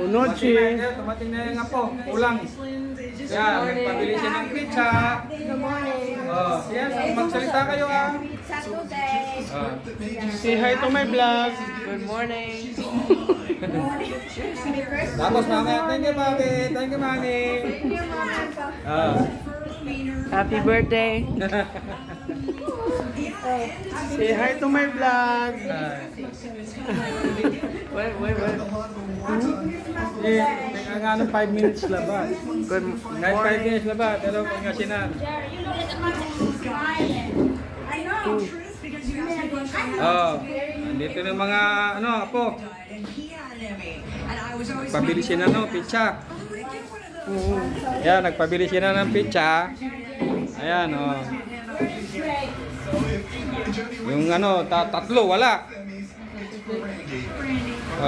noche. Tumating na yung apo. Kulang. Yan, nagpabili siya ng pizza. Good morning. Oh, yan, magsalita kayo ah. Pizza today. Oh. Say hi to my vlog. Good morning. Tapos mamaya, thank you mami. Thank you mami. Oh. Happy birthday. Say hi to my vlog. Wait. Eh, teka nga ng 5 minutes labat. Good Kahit 5 morning. minutes labat, pero kung nga sinan. Oh, dito na mga ano, apo. Nagpabili siya na no, pizza. Yan, nagpabili siya na ng pizza. Ayan, oh. Yung ano, tatlo, wala.